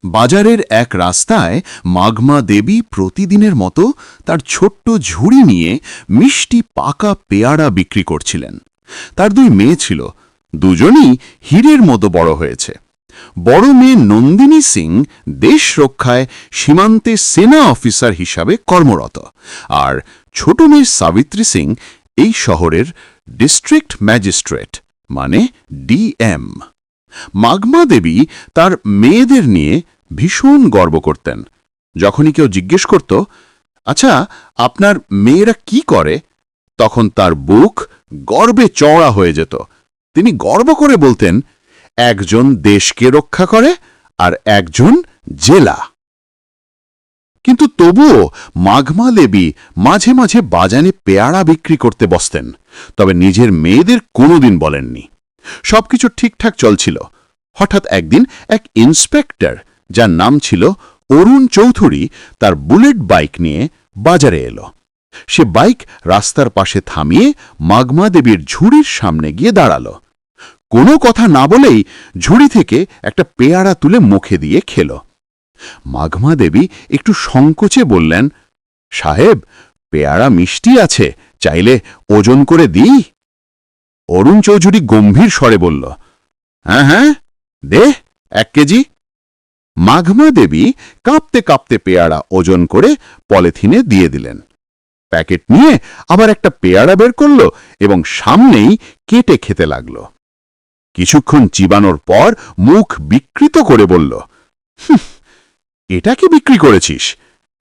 বাজারের এক রাস্তায় মাঘমা দেবী প্রতিদিনের মতো তার ছোট্ট ঝুড়ি নিয়ে মিষ্টি পাকা পেয়ারা বিক্রি করছিলেন। তার দুই মেয়ে ছিল, দুজনই হীরের মতো বড় হয়েছে। বড় মেয়ে নন্দিনী সিং দেশ রক্ষায় সীমান্তে সেনা অফিসার হিসাবে কর্মরত, আর ছোট মেয়ে সাবিত্রী সিং এই শহরের ডিস্ট্রিক্ট ম্যাজিস্ট্রেট মানে ডিএম। মাঘমা দেবী তার মেয়েদের নিয়ে ভীষণ গর্ব করতেন। যখনই কেউ জিজ্ঞেস করত, আচ্ছা আপনার মেয়েরা কি করে, তখন তার বুক গর্বে চওড়া হয়ে যেত। তিনি গর্ব করে বলতেন, একজন দেশকে রক্ষা করে আর একজন জেলা। কিন্তু তবুও মাঘমা দেবী মাঝে মাঝে বাজারে পেয়ারা বিক্রি করতে বসতেন, তবে নিজের মেয়েদের কোনোদিন বলেননি। সবকিছু ঠিকঠাক চলছিল। হঠাৎ একদিন এক ইন্সপেক্টর, যার নাম ছিল অরুণ চৌধুরী, তার বুলেট বাইক নিয়ে বাজারে এলো। সে বাইক রাস্তার পাশে থামিয়ে মাঘমা দেবীর ঝুড়ির সামনে গিয়ে দাঁড়ালো। কোনো কথা না বলেই ঝুড়ি থেকে একটা পেয়ারা তুলে মুখে দিয়ে খেল। মাঘমা দেবী একটু সংকোচে বললেন, সাহেব, পেয়ারা মিষ্টি আছে, চাইলে ওজন করে দিই? অরুণ চৌধুরী গম্ভীর স্বরে বলল, হ্যাঁ হ্যাঁ, দে 1 কেজি। মাঘমা দেবী কাঁপতে কাঁপতে পেয়ারা ওজন করে পলিথিনে দিয়ে দিলেন। প্যাকেট নিয়ে আবার একটা পেয়ারা বের করল এবং সামনেই কেটে খেতে লাগল। কিছুক্ষণ চিবানোর পর মুখ বিকৃত করে বলল, এটা কি বিক্রি করেছিস?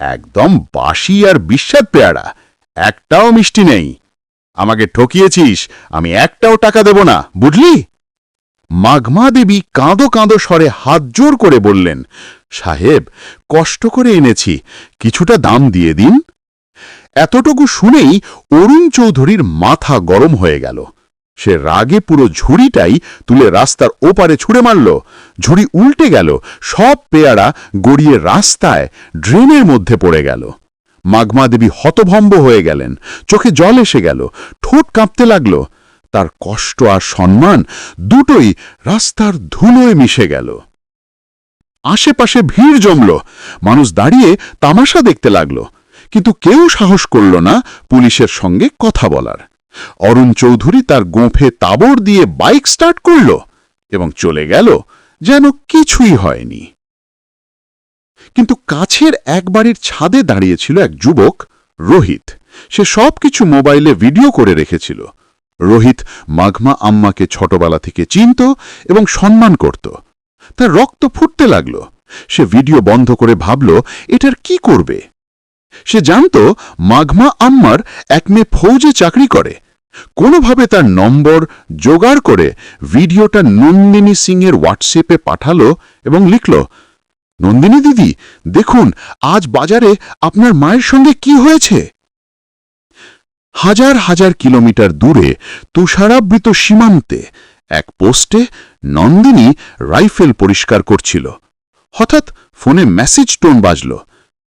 একদম বাসি আর বিস্বাদ পেয়ারা, একটাও মিষ্টি নেই। আমাকে ঠকিয়েছিস, আমি একটাও টাকা দেব না, বুঝলি? মাঘমা দেবী কাঁদো কাঁদো স্বরে হাত জোর করে বললেন, সাহেব, কষ্ট করে এনেছি, কিছুটা দাম দিয়ে দিন। এতটুকু শুনেই অরুণ চৌধুরীর মাথা গরম হয়ে গেল। সে রাগে পুরো ঝুড়িটাই তুলে রাস্তার ওপারে ছুঁড়ে মারল। ঝুড়ি উল্টে গেল, সব পেয়ারা গড়িয়ে রাস্তায় ড্রেনের মধ্যে পড়ে গেল। মাঘমা দেবী হতভম্ব হয়ে গেলেন, চোখে জল এসে গেল, ঠোঁট কাঁপতে লাগল। তার কষ্ট আর সম্মান দুটোই রাস্তার ধুলোয় মিশে গেল। আশেপাশে ভিড় জমল, মানুষ দাঁড়িয়ে তামাশা দেখতে লাগল, কিন্তু কেউ সাহস করল না পুলিশের সঙ্গে কথা বলার। অরুণ চৌধুরী তার গোঁফে তাবড় দিয়ে বাইক স্টার্ট করল এবং চলে গেল যেন কিছুই হয়নি। কিন্তু কাছের এক বাড়ির ছাদে দাঁড়িয়েছিল এক যুবক, রোহিত। সে সবকিছু মোবাইলে ভিডিও করে রেখেছিল। রোহিত মাঘমা আম্মাকে ছোটবেলা থেকে চিনত এবং সম্মান করত। তার রক্ত ফুটতে লাগল। সে ভিডিও বন্ধ করে ভাবল, এটার কি করবে? সে জানত মাঘমা আম্মার এক মেয়ে ফৌজে চাকরি করে। কোনোভাবে তার নম্বর জোগাড় করে ভিডিওটা নন্দিনী সিংয়ের হোয়াটসঅ্যাপে পাঠালো এবং লিখল, নন্দিনী দিদি, দেখুন আজ বাজারে আপনার মায়ের সঙ্গে কি হয়েছে। হাজার হাজার কিলোমিটার দূরে তুষারাবৃত সীমান্তে এক পোস্টে নন্দিনী রাইফেল পরিষ্কার করছিল। হঠাৎ ফোনে মেসেজ টোন বাজল।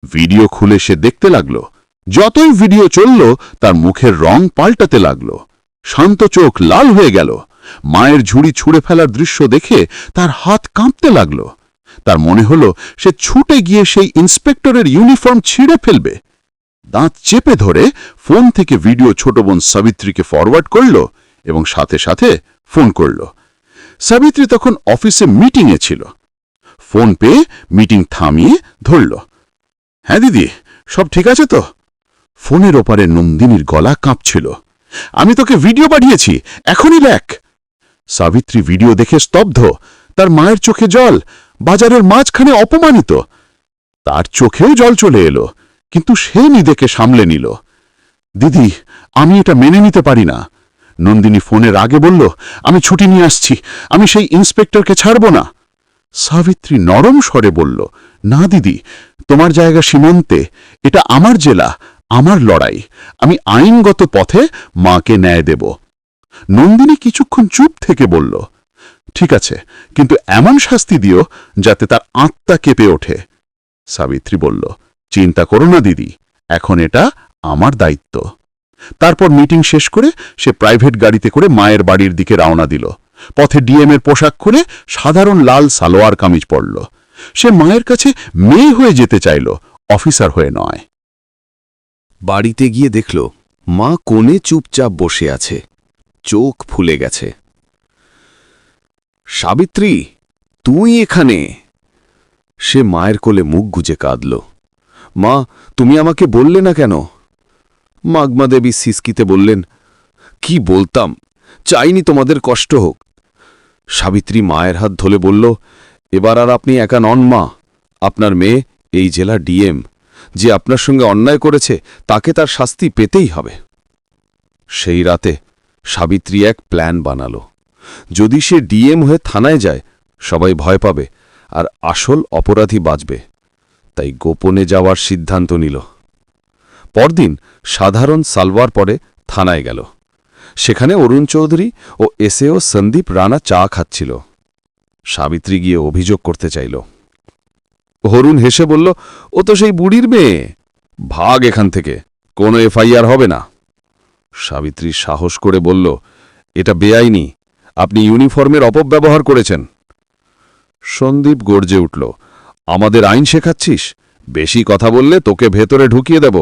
ভিডিও খুলে সে দেখতে লাগল। যতই ভিডিও চলল তার মুখের রং পাল্টাতে লাগল। শান্ত চোখ লাল হয়ে গেল। মায়ের ঝুড়ি ছুঁড়ে ফেলার দৃশ্য দেখে তার হাত কাঁপতে লাগল। তার মনে হল সে ছুটে গিয়ে সেই ইন্সপেক্টরের ইউনিফর্ম ছিঁড়ে ফেলবে। দাঁত চেপে ধরে ফোন থেকে ভিডিও ছোট বোন সাবিত্রীকে ফরওয়ার্ড করল এবং সাথে সাথে ফোন করল। সাবিত্রী তখন অফিসে মিটিংয়ে ছিল। ফোন পেয়ে মিটিং থামিয়ে ধরল, হ্যাঁ দিদি, সব ঠিক আছে তো? ফোনের ওপারে নন্দিনীর গলা কাঁপছিল, আমি তোকে ভিডিও পাঠিয়েছি, এখনই লেখ। সাবিত্রী ভিডিও দেখে স্তব্ধ। তার মায়ের চোখে জল, বাজারের মাঝখানে অপমানিত। তার চোখেও জল চলে এলো, কিন্তু সে নিজেকে সামলে নিল। দিদি, আমি এটা মেনে নিতে পারি না। নন্দিনী ফোনের আগে বলল, আমি ছুটি নিয়ে আসছি, আমি সেই ইন্সপেক্টরকে ছাড়ব না। সাবিত্রী নরম স্বরে বলল, না দিদি, তোমার জায়গা সীমান্তে, এটা আমার জেলা, আমার লড়াই, আমি আইনগত পথে মাকে ন্যায় দেব। নন্দিনী কিছুক্ষণ চুপ থেকে বলল, ঠিক আছে, কিন্তু এমন শাস্তি দিও যাতে তার আত্মা কেঁপে ওঠে। সাবিত্রী বলল, চিন্তা করো না দিদি, এখন এটা আমার দায়িত্ব। তারপর মিটিং শেষ করে সে প্রাইভেট গাড়িতে করে মায়ের বাড়ির দিকে রওনা দিল। পথে ডিএমের পোশাক খুলে সাধারণ লাল সালোয়ার কামিজ পরল। সে মায়ের কাছে মেয়ে হয়ে যেতে চাইল, অফিসার হয়ে নয়। বাড়িতে গিয়ে দেখল মা কোণে চুপচাপ বসে আছে, চোখ ফুলে গেছে। সাবিত্রী, তুই এখানে? সে মায়ের কোলে মুখ গুজে কাঁদল। মা, তুমি আমাকে বললে না কেন? মাগমা দেবী সিসকিতে বললেন, কি বলতাম, চাইনি তোমাদের কষ্ট হোক। সাবিত্রী মায়ের হাত ধরে বলল, এবার আর আপনি একা নন মা, আপনার মেয়ে এই জেলা ডিএম। যে আপনার সঙ্গে অন্যায় করেছে তাকে তার শাস্তি পেতেই হবে। সেই রাতে সাবিত্রী এক প্ল্যান বানাল। যদি সে ডিএম হয়ে থানায় যায় সবাই ভয় পাবে আর আসল অপরাধী বাঁচবে, তাই গোপনে যাওয়ার সিদ্ধান্ত নিল। পরদিন সাধারণ সালওয়ার পরে থানায় গেল। সেখানে অরুণ চৌধুরী ও এসএও সন্দীপ রানা চা খাচ্ছিল। সাবিত্রী গিয়ে অভিযোগ করতে চাইল। অরুণ হেসে বলল, ও তো সেই বুড়ির মেয়ে, ভাগ এখান থেকে, কোনো এফআইআর হবে না। সাবিত্রী সাহস করে বলল, এটা বেআইনি, আপনি ইউনিফর্মের অপব্যবহার করেছেন। সন্দীপ গর্জে উঠল, আমাদের আইন শেখাচ্ছিস? বেশি কথা বললে তোকে ভেতরে ঢুকিয়ে দেব।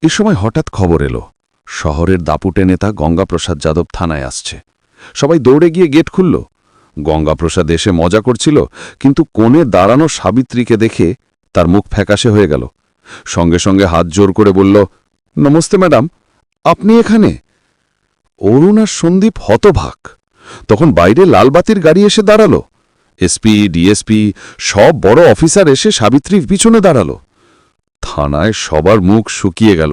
এ সময় হঠাৎ খবর এলো, শহরের দাপুটে নেতা গঙ্গাপ্রসাদ যাদব থানায় আসছে। সবাই দৌড়ে গিয়ে গেট খুলল। গঙ্গাপ্রসাদ এসে মজা করছিল, কিন্তু কোণে দাঁড়ানো সাবিত্রীকে দেখে তার মুখ ফ্যাকাশে হয়ে গেল। সঙ্গে সঙ্গে হাত জোর করে বলল, নমস্তে ম্যাডাম, আপনি এখানে? অরুণ আর সন্দীপ হতভাগ। তখন বাইরে লালবাতির গাড়ি এসে দাঁড়াল। এসপি, ডিএসপি সব বড় অফিসার এসে সাবিত্রীর পিছনে দাঁড়াল। থানায় সবার মুখ শুকিয়ে গেল।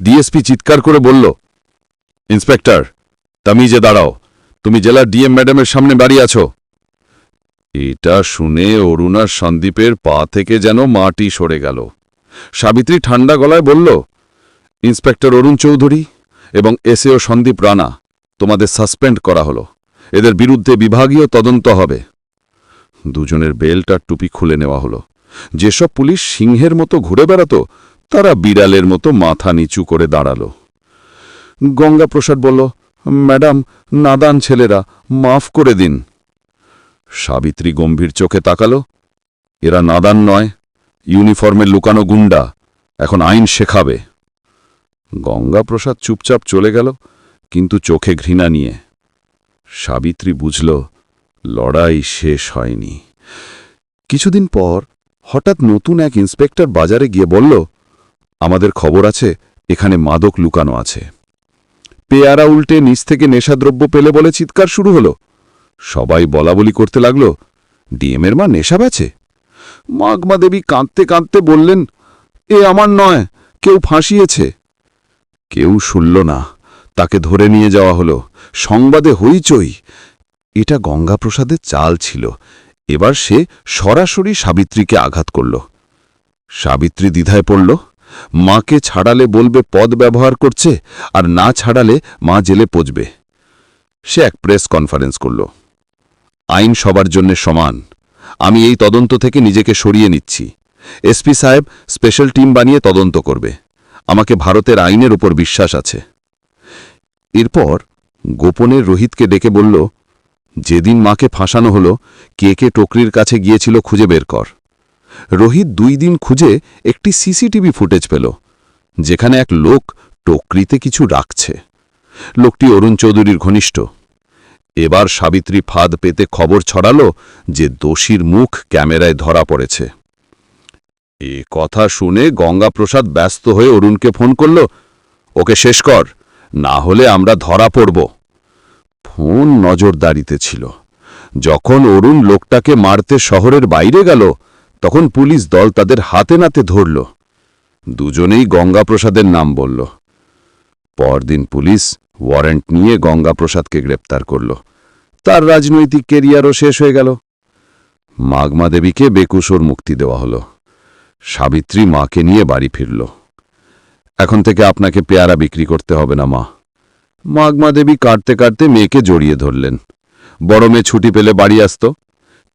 ডিএসপি চিৎকার করে বলল, ইন্সপেক্টর, তামিজে দাঁড়াও, তুমি জেলার ডিএম ম্যাডামের সামনে দাঁড়িয়ে আছো। এটা শুনে অরুণ আর সন্দীপের পা থেকে যেন মাটি সরে গেল। সাবিত্রী ঠান্ডা গলায় বলল, ইন্সপেক্টর অরুণ চৌধুরী এবং এসএও সন্দীপ রানা, তোমাদের সাসপেন্ড করা হলো। এদের বিরুদ্ধে বিভাগীয় তদন্ত হবে। দুজনের বেল্ট আর টুপি খুলে নেওয়া হলো। যেসব পুলিশ সিংহের মতো ঘুরে বেড়াত, তারা বিড়ালের মতো মাথা নিচু করে দাঁড়াল। গঙ্গাপ্রসাদ বলল, ম্যাডাম, নাদান ছেলেরা, মাফ করে দিন। সাবিত্রী গম্ভীর চোখে তাকাল, এরা নাদান নয়, ইউনিফর্মে লুকানো গুন্ডা, এখন আইন শেখাবে। গঙ্গাপ্রসাদ চুপচাপ চলে গেল, কিন্তু চোখে ঘৃণা নিয়ে। সাবিত্রী বুঝল লড়াই শেষ হয়নি। কিছুদিন পর হঠাৎ নতুন এক ইন্সপেক্টর বাজারে গিয়ে বলল, আমাদের খবর আছে এখানে মাদক লুকানো আছে। পেয়ারা উল্টে নিচ থেকে নেশাদ্রব্য পেলে বলে চিৎকার শুরু হলো। সবাই বলাবলি করতে লাগল, ডিএমের মা নেশা বেচে। মাগমা দেবী কাঁদতে কাঁদতে বললেন, এ আমার নয়, কেউ ফাঁসিয়েছে। কেউ শুনল না, তাকে ধরে নিয়ে যাওয়া হলো। সংবাদে হইচই। এটা গঙ্গাপ্রসাদের চাল ছিল। এবার সে সরাসরি সাবিত্রীকে আঘাত করল। সাবিত্রী দ্বিধায় পড়ল, মাকে ছাড়ালে বলবে পদ ব্যবহার করছে, আর না ছাড়ালে মা জেলে পচবে। সে এক প্রেস কনফারেন্স করল, আইন সবার জন্য সমান, আমি এই তদন্ত থেকে নিজেকে সরিয়ে নিচ্ছি। এসপি সাহেব স্পেশাল টিম বানিয়ে তদন্ত করবে। আমাকে ভারতের আইনের উপর বিশ্বাস আছে। এরপর গোপনে রোহিতকে ডেকে বলল, যেদিন মাকে ফাঁসানো হলো কে কে টকরির কাছে গিয়েছিল খুঁজে বের কর। রোহিত 2 দিন খুঁজে একটি সিসিটিভি ফুটেজ পেল, যেখানে এক লোক টকরিতে কিছু রাখছে। লোকটি অরুণ চৌধুরীর ঘনিষ্ঠ। এবার সাবিত্রী ফাঁদ পেতে খবর ছড়াল যে দোষীর মুখ ক্যামেরায় ধরা পড়েছে। এ কথা শুনে গঙ্গাপ্রসাদ ব্যস্ত হয়ে অরুণকে ফোন করল, ওকে শেষ কর, না হলে আমরা ধরা পড়ব। ফোন নজরদারিতে ছিল। যখন অরুণ লোকটাকে মারতে শহরের বাইরে গেল, তখন পুলিশ দল তাদের হাতে নাতে ধরল। দুজনেই গঙ্গাপ্রসাদের নাম বলল। পরদিন পুলিশ ওয়ারেন্ট নিয়ে গঙ্গাপ্রসাদকে গ্রেপ্তার করল। তার রাজনৈতিক কেরিয়ারও শেষ হয়ে গেল। মাগমা দেবীকে বেকুসোর মুক্তি দেওয়া হলো। সাবিত্রী মাকে নিয়ে বাড়ি ফিরল। এখন থেকে আপনাকে পেয়ারা বিক্রি করতে হবে না মা। মাগমা দেবী কাটতে কাটতে মেয়েকে জড়িয়ে ধরলেন। বড় মেয়ে ছুটি পেলে বাড়ি আসত।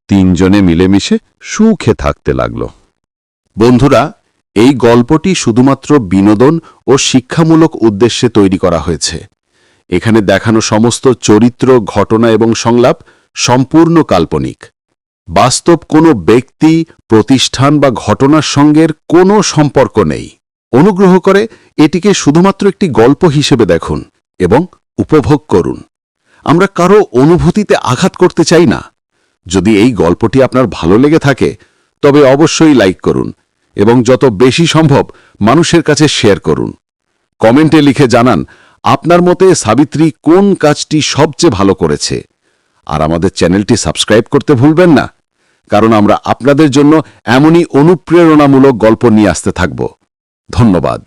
3 জনে মিলেমিশে সুখে থাকতে লাগল। বন্ধুরা, এই গল্পটি শুধুমাত্র বিনোদন ও শিক্ষামূলক উদ্দেশ্যে তৈরি করা হয়েছে। এখানে দেখানো সমস্ত চরিত্র, ঘটনা এবং সংলাপ সম্পূর্ণ কাল্পনিক। বাস্তব কোনো ব্যক্তি, প্রতিষ্ঠান বা ঘটনার সঙ্গের কোনো সম্পর্ক নেই। অনুগ্রহ করে এটিকে শুধুমাত্র একটি গল্প হিসেবে দেখুন এবং উপভোগ করুন। আমরা কারো অনুভূতিতে আঘাত করতে চাই না। যদি এই গল্পটি আপনার ভালো লেগে থাকে তবে অবশ্যই লাইক করুন এবং যত বেশি সম্ভব মানুষের কাছে শেয়ার করুন। কমেন্টে লিখে জানান আপনার মতে সাবিত্রী কোন কাজটি সবচেয়ে ভালো করেছে। আর আমাদের চ্যানেলটি সাবস্ক্রাইব করতে ভুলবেন না, কারণ আমরা আপনাদের জন্য এমনই অনুপ্রেরণামূলক গল্প নিয়ে আসতে থাকব। ধন্যবাদ।